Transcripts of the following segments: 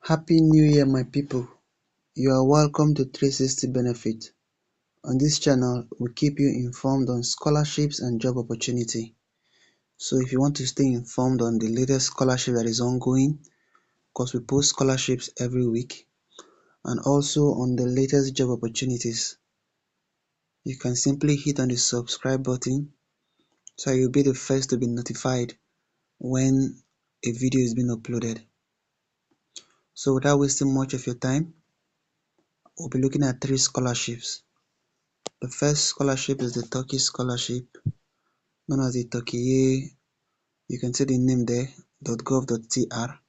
Happy New Year, my people. You are welcome to 360 Benefit. On this channel, we keep you informed on scholarships and job opportunity. So if you want to stay informed on the latest scholarship that is ongoing, because we post scholarships every week, and also on the latest job opportunities, you can simply hit on the subscribe button so you'll be the first to be notified when a video is being uploaded. So without wasting much of your time, we'll be looking at three scholarships. The first scholarship is the Turkey Scholarship, known as the Turkey. You can see the name there, .gov.tr.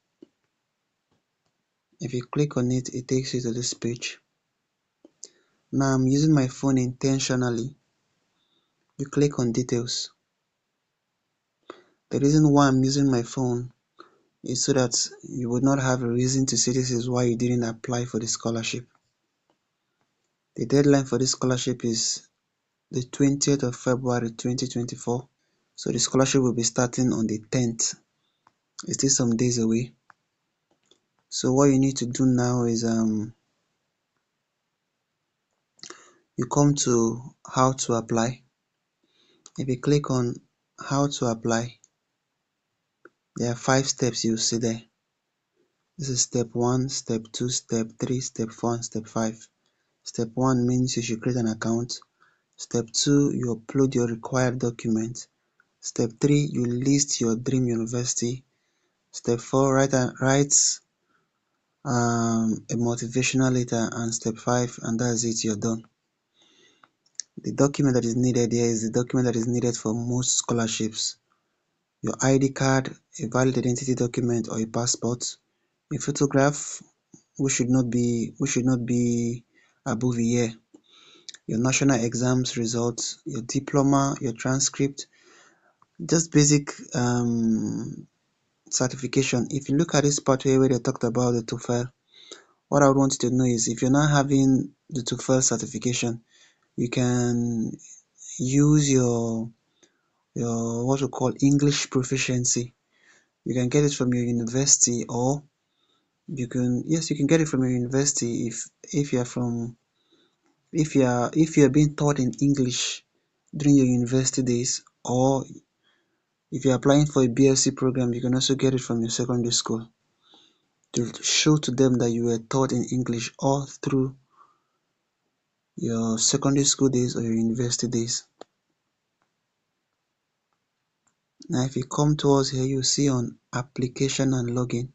If you click on it, it takes you to this page. Now I'm using my phone intentionally. You click on details. The reason why I'm using my phone is so that you would not have a reason to say this is why you didn't apply for the scholarship. The deadline for this scholarship is the 20th of February 2024. So the scholarship will be starting on the 10th. It's still some days away. So what you need to do now is you come to how to apply. If you click on how to apply, there are 5 steps you see there. This is step 1, step 2, step 3, step 4, and step 5. Step 1 means you should create an account. Step 2, you upload your required documents. Step 3, you list your dream university. Step 4, write a motivational letter, and step 5, and that's it, you're done. The document that is needed here is the document that is needed for most scholarships. Your ID card, a valid identity document or a passport, a photograph which should not be above a year, your national exams results, your diploma, your transcript, just basic certification. If you look at this part here where they talked about the TOEFL, what I would want you to know is if you're not having the TOEFL certification, you can use your what we call English proficiency. You can get it from your university, or you can get it from your university if you are from if you are being taught in English during your university days, or if you're applying for a BSc program, you can also get it from your secondary school to show to them that you were taught in English all through your secondary school days or your university days. Now if you come towards here, you see on application and login.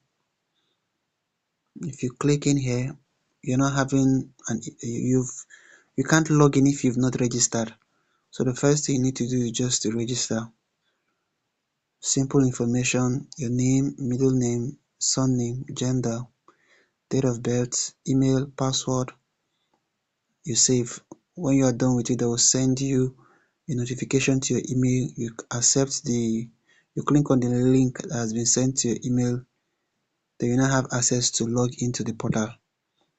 If you click in here, you're not having you can't log in if you've not registered. So the first thing you need to do is just to register. Simple information: your name, middle name, surname, gender, date of birth, email, password. You save. When you are done with it, they will send you a notification to your email. You click on the link that has been sent to your email. Then you now have access to log into the portal.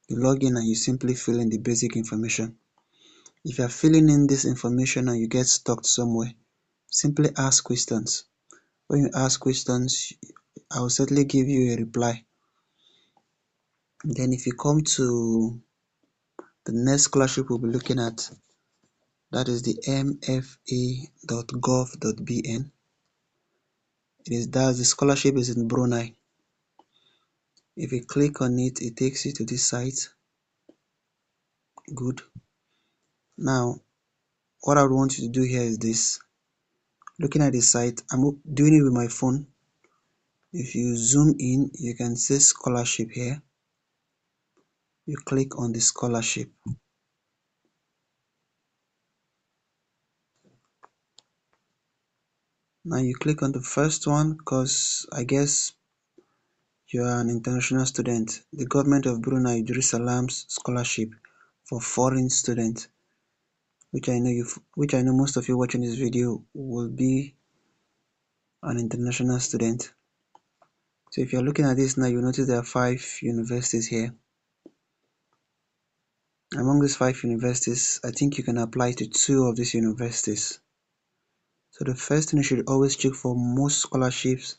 You log in and you simply fill in the basic information. If you are filling in this information and you get stuck somewhere, simply ask questions. When you ask questions, I will certainly give you a reply. Then if you come to the next scholarship we'll be looking at, that is the mfa.gov.bn. The scholarship is in Brunei. If you click on it, it takes you to this site. Good. Now, what I would want you to do here is this. Looking at the site, I'm doing it with my phone. If you zoom in, you can see scholarship here. You click on the scholarship. Now you click on the first one because I guess you are an international student. The government of Brunei Jerusalem's scholarship for foreign students, which I know most of you watching this video will be an international student. So if you're looking at this now, you notice there are 5 universities here. Among these 5 universities, I think you can apply to 2 of these universities. So the first thing you should always check for most scholarships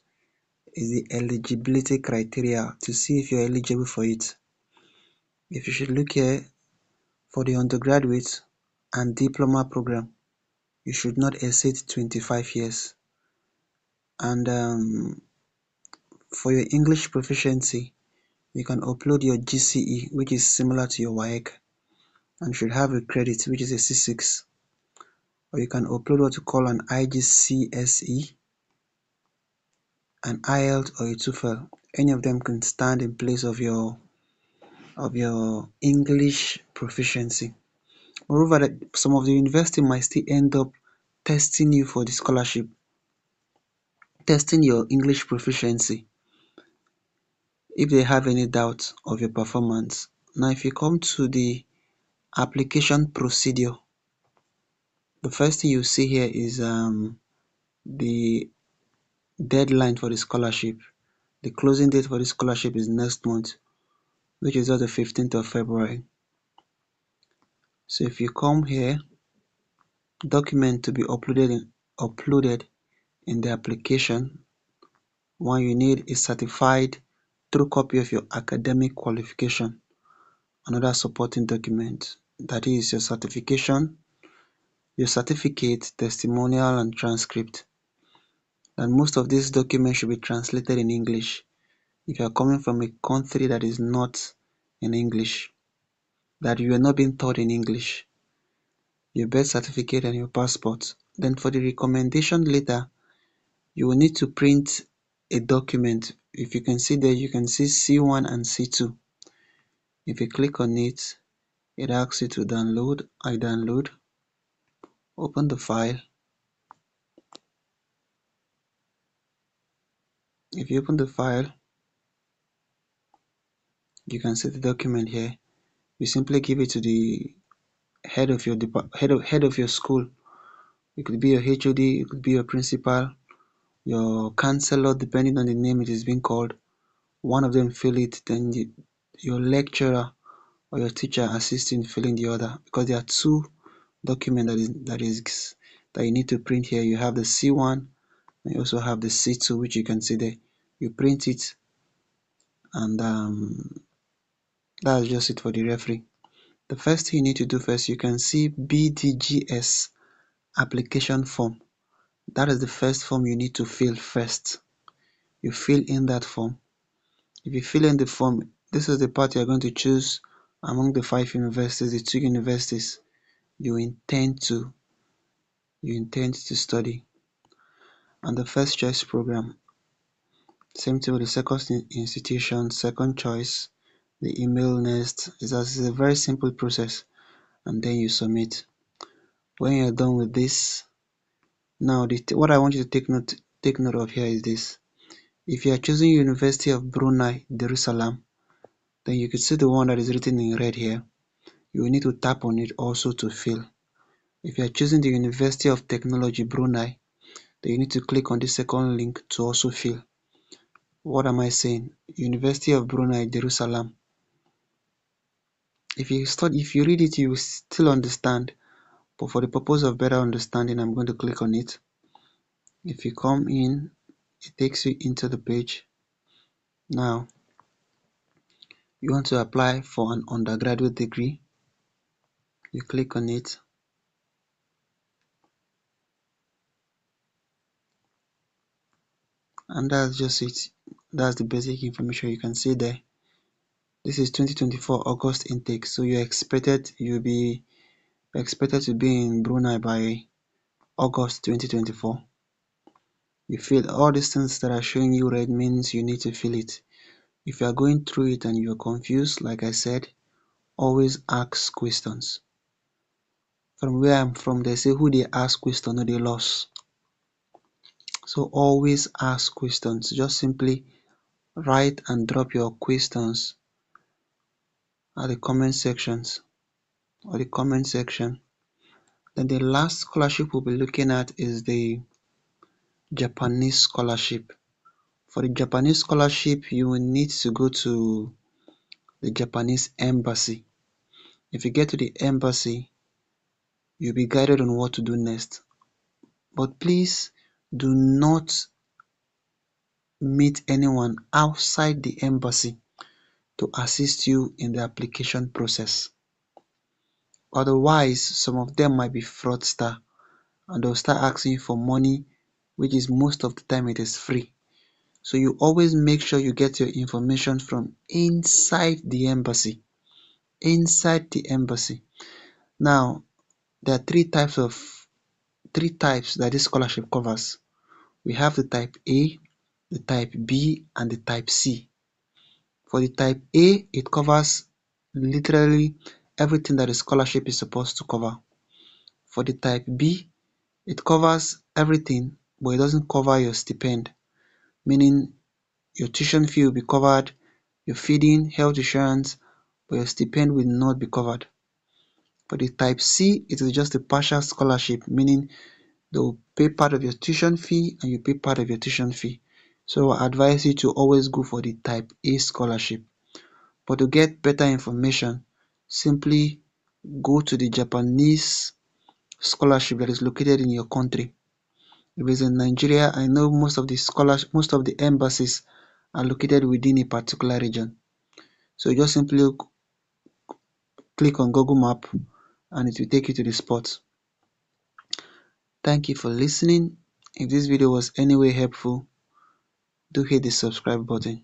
is the eligibility criteria to see if you're eligible for it. If you should look here for the undergraduate and diploma program, you should not exceed 25 years. And for your English proficiency, you can upload your GCE, which is similar to your WAEC, and should have a credit, which is a C6. Or you can upload what you call an IGCSE, an IELTS, or a TOEFL. Any of them can stand in place of your English proficiency. Moreover, some of the university might still end up testing you for the scholarship, testing your English proficiency if they have any doubt of your performance. Now, if you come to the application procedure, the first thing you see here is the deadline for the scholarship. The closing date for the scholarship is next month, which is on the 15th of February. So if you come here, document to be uploaded in the application, one, you need a certified true copy of your academic qualification, another supporting document, that is your certification, your certificate, testimonial, and transcript. And most of these documents should be translated in English if you are coming from a country that is not in English, that you are not being taught in English, your birth certificate and your passport. Then for the recommendation letter, you will need to print a document. If you can see there, you can see C1 and C2. If you click on it, it asks you to download. I download, open the file. If you open the file, you can see the document here. You simply give it to the head of your head of your school. It could be your HOD, it could be your principal, your counselor, depending on the name it is being called. One of them fill it, then your lecturer or your teacher assists in filling the other, because there are two documents that you need to print here. You have the C1 and you also have the C2, which you can see there. You print it, and that's just it for the referee. The first thing you need to do first, you can see BDGS application form. That is the first form you need to fill first. You fill in that form. If you fill in the form, this is the part you are going to choose among the 5 universities, the 2 universities you intend to study. And the first choice program, same thing with the second institution, second choice, the email next. It's a very simple process, and then you submit. When you're done with this, now what I want you to take note of here is this. If you are choosing University of Brunei, Jerusalem, then you can see the one that is written in red here. You will need to tap on it also to fill. If you are choosing the University of Technology, Brunei, then you need to click on the second link to also fill. What am I saying? University of Brunei, Jerusalem. If you read it, you will still understand. But for the purpose of better understanding, I'm going to click on it. If you come in, it takes you into the page. Now, you want to apply for an undergraduate degree. You click on it. And that's just it. That's the basic information you can see there. This is 2024 August intake, so you'll be expected to be in Brunei by August 2024. You fill all these things that are showing you red means you need to fill it. If you are going through it and you're confused, like I said, always ask questions. From where I'm from, they say who they ask question, no they lost. So always ask questions. Just simply write and drop your questions at the comment sections or the comment section. Then the last scholarship we'll be looking at is the Japanese scholarship. For the Japanese scholarship, you will need to go to the Japanese embassy. If you get to the embassy, you'll be guided on what to do next. But please do not meet anyone outside the embassy to assist you in the application process. Otherwise, some of them might be fraudster and they'll start asking you for money, which is most of the time it is free. So you always make sure you get your information from inside the embassy. Inside the embassy. Now, there are three types that this scholarship covers. We have the type A, the type B, and the type C. For the type A, it covers literally everything that a scholarship is supposed to cover. For the type B, it covers everything, but it doesn't cover your stipend, meaning your tuition fee will be covered, your feeding, health insurance, but your stipend will not be covered. For the type C, it is just a partial scholarship, meaning they will pay part of your tuition fee and you pay part of your tuition fee. So I advise you to always go for the type A scholarship. But to get better information, simply go to the Japanese scholarship that is located in your country. If it's in Nigeria, I know most of the embassies are located within a particular region. So you just simply click on Google Map and it will take you to the spot. Thank you for listening. If this video was any way helpful, do hit the subscribe button.